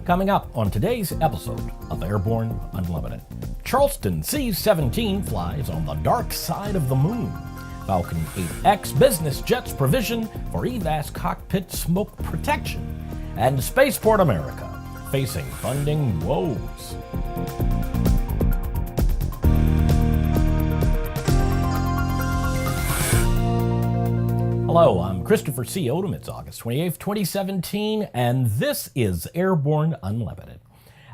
Coming up on today's episode of Airborne Unlimited, Charleston C-17 flies on the dark side of the moon. Falcon 8X business jets provision for EVAS Cockpit Smoke Protection. And Spaceport America facing funding woes. Hello, I'm Christopher C. Odom. It's August 28th, 2017, and this is Airborne Unlimited.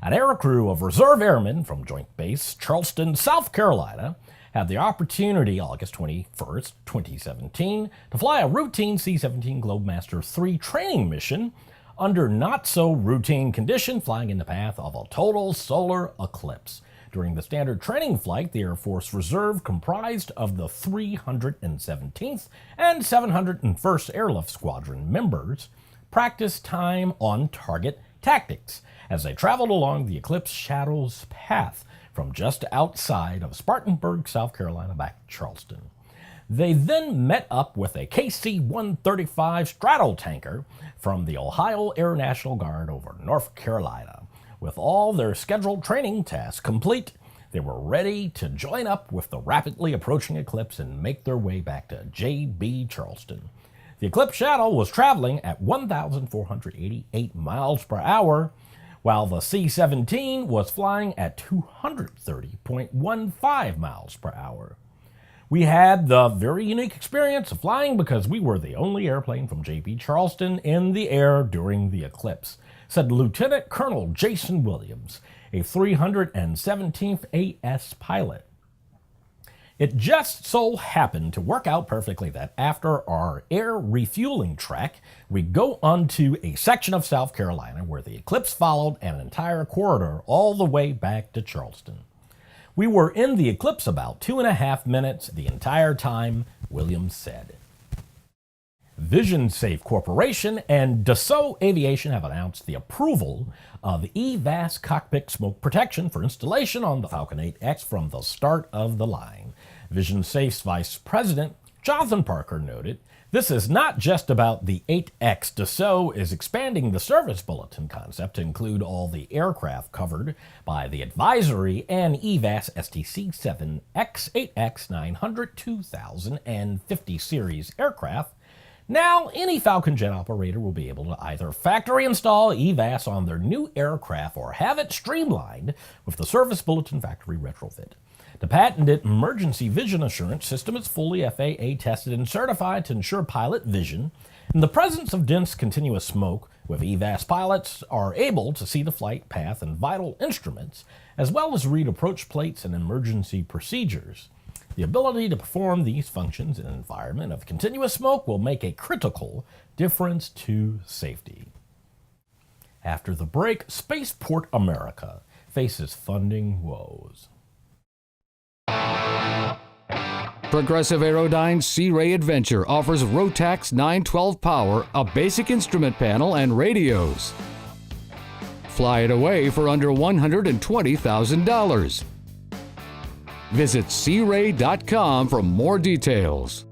An aircrew of reserve airmen from Joint Base Charleston, South Carolina, had the opportunity August 21st, 2017, to fly a routine C-17 Globemaster III training mission under not-so-routine condition, flying in the path of a total solar eclipse. During the standard training flight, the Air Force Reserve, comprised of the 317th and 701st Airlift Squadron members, practiced time on target tactics as they traveled along the Eclipse Shadow's path from just outside of Spartanburg, South Carolina, back to Charleston. They then met up with a KC-135 straddle tanker from the Ohio Air National Guard over North Carolina. With all their scheduled training tasks complete, they were ready to join up with the rapidly approaching Eclipse and make their way back to JB Charleston. The Eclipse Shadow was traveling at 1,488 miles per hour, while the C-17 was flying at 230.15 miles per hour. We had the very unique experience of flying because we were the only airplane from JB Charleston in the air during the eclipse, said Lieutenant Colonel Jason Williams, a 317th AS pilot. It just so happened to work out perfectly that after our air refueling trek, we go onto a section of South Carolina where the eclipse followed an entire corridor all the way back to Charleston. We were in the eclipse about 2.5 minutes the entire time, Williams said. VisionSafe Corporation and Dassault Aviation have announced the approval of EVAS Cockpit Smoke Protection for installation on the Falcon 8X from the start of the line. VisionSafe's Vice President, Jonathan Parker, noted, "This is not just about the 8X. Dassault is expanding the Service Bulletin concept to include all the aircraft covered by the advisory and EVAS STC 7X, 8X, 900, 2000, and 50 series aircraft. Now, any Falcon jet operator will be able to either factory install EVAS on their new aircraft or have it streamlined with the Service Bulletin factory retrofit. The patented emergency vision assurance system is fully FAA tested and certified to ensure pilot vision. In the presence of dense continuous smoke, with EVAS pilots are able to see the flight path and vital instruments, as well as read approach plates and emergency procedures. The ability to perform these functions in an environment of continuous smoke will make a critical difference to safety." After the break, Spaceport America faces funding woes. Progressive Aerodyne's Sea-Ray Adventure offers Rotax 912 power, a basic instrument panel, and radios. Fly it away for under $120,000. Visit searay.com for more details.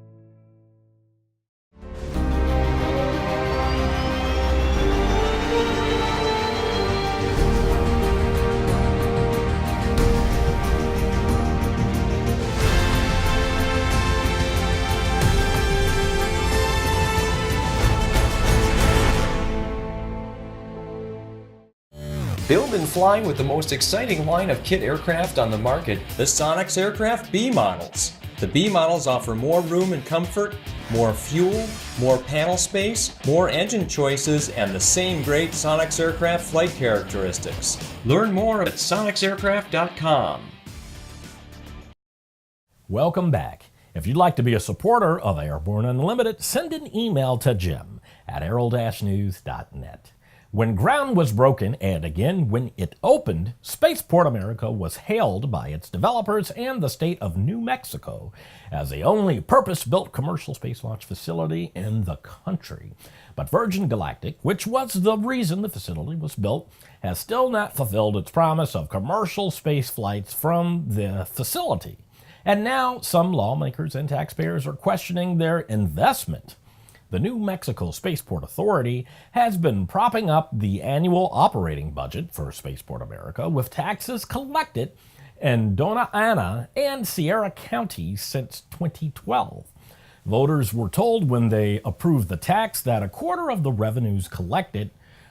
Build and flying with the most exciting line of kit aircraft on the market, the Sonex Aircraft B models. The B models offer more room and comfort, more fuel, more panel space, more engine choices, and the same great Sonex Aircraft flight characteristics. Learn more at sonexaircraft.com. Welcome back. If you'd like to be a supporter of Airborne Unlimited, send an email to jim@aero-news.net. When ground was broken, and again when it opened, Spaceport America was hailed by its developers and the state of New Mexico as the only purpose-built commercial space launch facility in the country. But Virgin Galactic, which was the reason the facility was built, has still not fulfilled its promise of commercial space flights from the facility. And now some lawmakers and taxpayers are questioning their investment. the New Mexico Spaceport Authority has been propping up the annual operating budget for Spaceport America with taxes collected in Dona Ana and Sierra counties since 2012. Voters were told when they approved the tax that a quarter of the revenues collected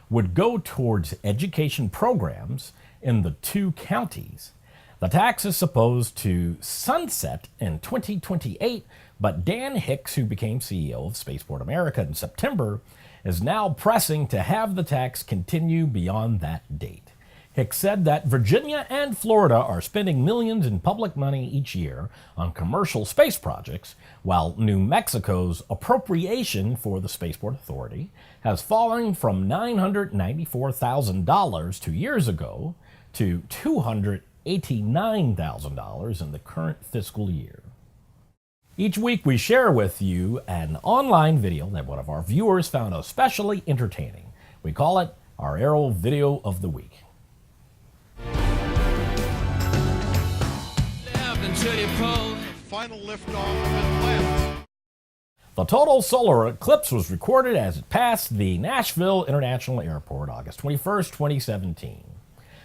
would go towards education programs in the two counties. The tax is supposed to sunset in 2028, but Dan Hicks, who became CEO of Spaceport America in September, is now pressing to have the tax continue beyond that date. Hicks said that Virginia and Florida are spending millions in public money each year on commercial space projects, while New Mexico's appropriation for the Spaceport Authority has fallen from $994,000 2 years ago to $289,000 in the current fiscal year. Each week we share with you an online video that one of our viewers found especially entertaining. We call it our Aero Video of the Week. Final liftoff of Atlanta. The total solar eclipse was recorded as it passed the Nashville International Airport August 21st, 2017.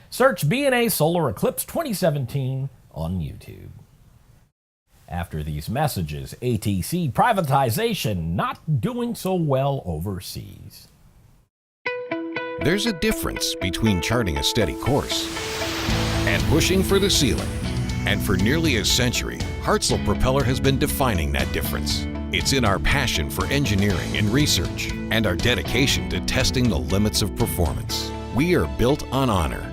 Search B&A Solar Eclipse 2017 on YouTube. After these messages, ATC privatization not doing so well overseas. There's a difference between charting a steady course and pushing for the ceiling. And for nearly a century, Hartzell Propeller has been defining that difference. It's in our passion for engineering and research and our dedication to testing the limits of performance. We are built on honor.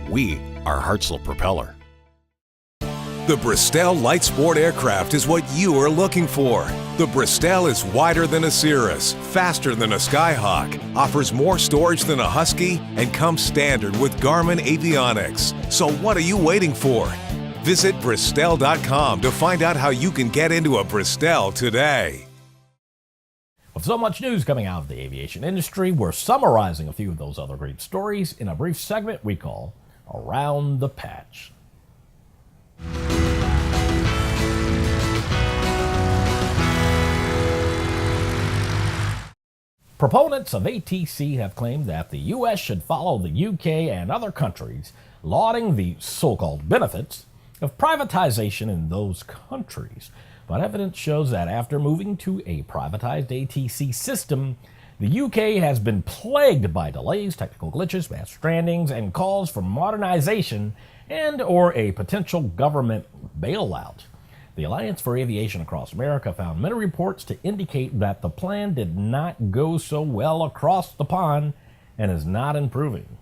We are Hartzell Propeller. The Bristol Light Sport aircraft is what you are looking for. The Bristol is wider than a Cirrus, faster than a Skyhawk, offers more storage than a Husky, and comes standard with Garmin avionics. So what are you waiting for? Visit Bristol.com to find out how you can get into a Bristol today. With so much news coming out of the aviation industry, we're summarizing a few of those other great stories in a brief segment we call Around the Patch. Proponents of ATC have claimed that the U.S. should follow the U.K. and other countries, lauding the so-called benefits of privatization in those countries. But evidence shows that after moving to a privatized ATC system, the UK has been plagued by delays, technical glitches, mass strandings, and calls for modernization and or a potential government bailout. The Alliance for Aviation across America found many reports to indicate that the plan did not go so well across the pond and is not improving.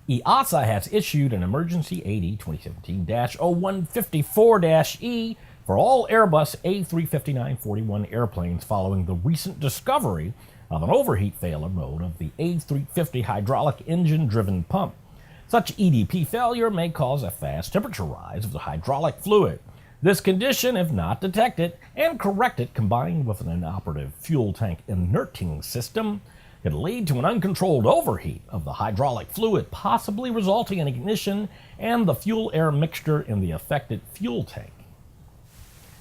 EASA has issued an emergency AD 2017-0154-E for all Airbus A350-941 airplanes following the recent discovery of an overheat failure mode of the A350 hydraulic engine-driven pump. Such EDP failure may cause a fast temperature rise of the hydraulic fluid. This condition, if not detected and corrected, combined with an inoperative fuel tank inerting system, could lead to an uncontrolled overheat of the hydraulic fluid, possibly resulting in ignition and the fuel-air mixture in the affected fuel tank.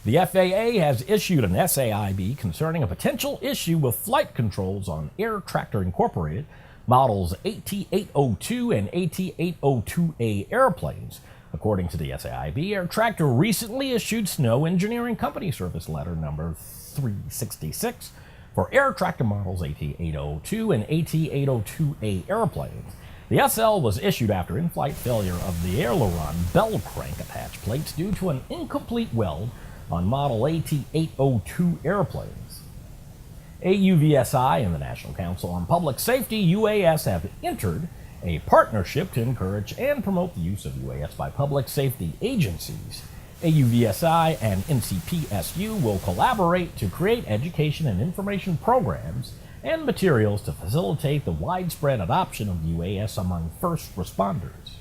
The FAA has issued an SAIB concerning a potential issue with flight controls on Air Tractor Incorporated models AT802 and AT802A airplanes. According to the SAIB, Air Tractor recently issued Snow Engineering Company Service Letter number 366 for Air Tractor models AT802 and AT802A airplanes. The SL was issued after in-flight failure of the aileron bell crank attach plates due to an incomplete weld on model AT802 airplanes. AUVSI and the National Council on Public Safety, UAS, have entered a partnership to encourage and promote the use of UAS by public safety agencies. AUVSI and NCPSU will collaborate to create education and information programs and materials to facilitate the widespread adoption of UAS among first responders.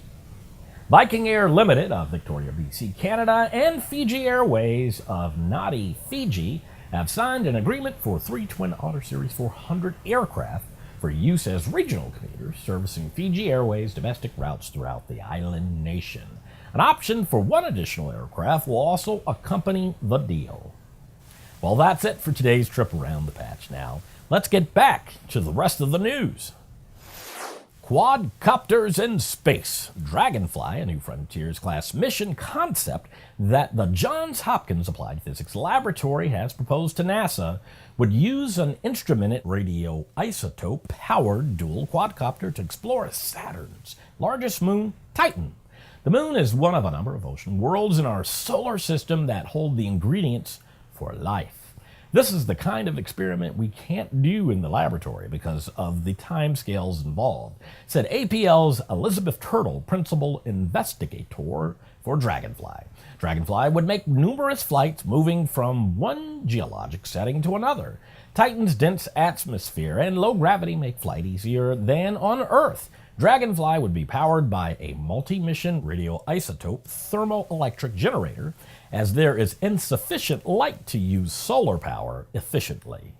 Viking Air Limited of Victoria, BC, Canada, and Fiji Airways of Nadi, Fiji, have signed an agreement for 3 twin Otter Series 400 aircraft for use as regional commuters servicing Fiji Airways domestic routes throughout the island nation. An option for one additional aircraft will also accompany the deal. Well, that's it for today's trip around the patch. Now, let's get back to the rest of the news. Quadcopters in space. Dragonfly, a New Frontiers class mission concept that the Johns Hopkins Applied Physics Laboratory has proposed to NASA, would use an instrumented radioisotope-powered dual quadcopter to explore Saturn's largest moon, Titan. The moon is one of a number of ocean worlds in our solar system that hold the ingredients for life. This is the kind of experiment we can't do in the laboratory because of the timescales involved, said APL's Elizabeth Turtle, principal investigator for Dragonfly. Dragonfly would make numerous flights moving from one geologic setting to another. Titan's dense atmosphere and low gravity make flight easier than on Earth. Dragonfly would be powered by a multi-mission radioisotope thermoelectric generator, as there is insufficient light to use solar power efficiently.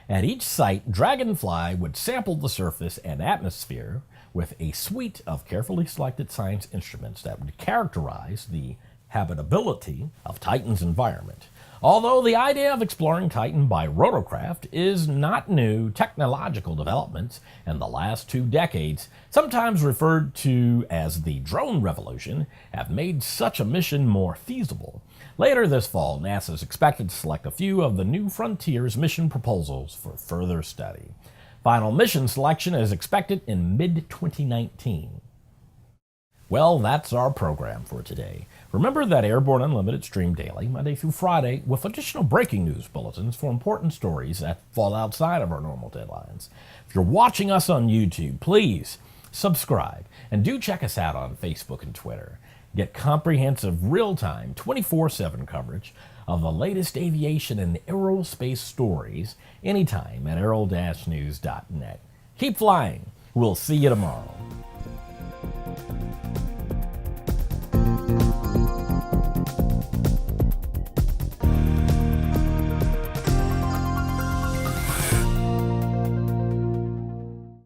At each site, Dragonfly would sample the surface and atmosphere with a suite of carefully selected science instruments that would characterize the habitability of Titan's environment. Although the idea of exploring Titan by rotorcraft is not new, technological developments in the last 2 decades, sometimes referred to as the drone revolution, have made such a mission more feasible. Later this fall, NASA is expected to select a few of the New Frontiers mission proposals for further study. Final mission selection is expected in mid-2019. Well, that's our program for today. Remember that Airborne Unlimited stream daily, Monday through Friday, with additional breaking news bulletins for important stories that fall outside of our normal deadlines. If you're watching us on YouTube, please subscribe, and do check us out on Facebook and Twitter. Get comprehensive, real-time, 24/7 coverage of the latest aviation and aerospace stories anytime at aero-news.net. Keep flying. We'll see you tomorrow.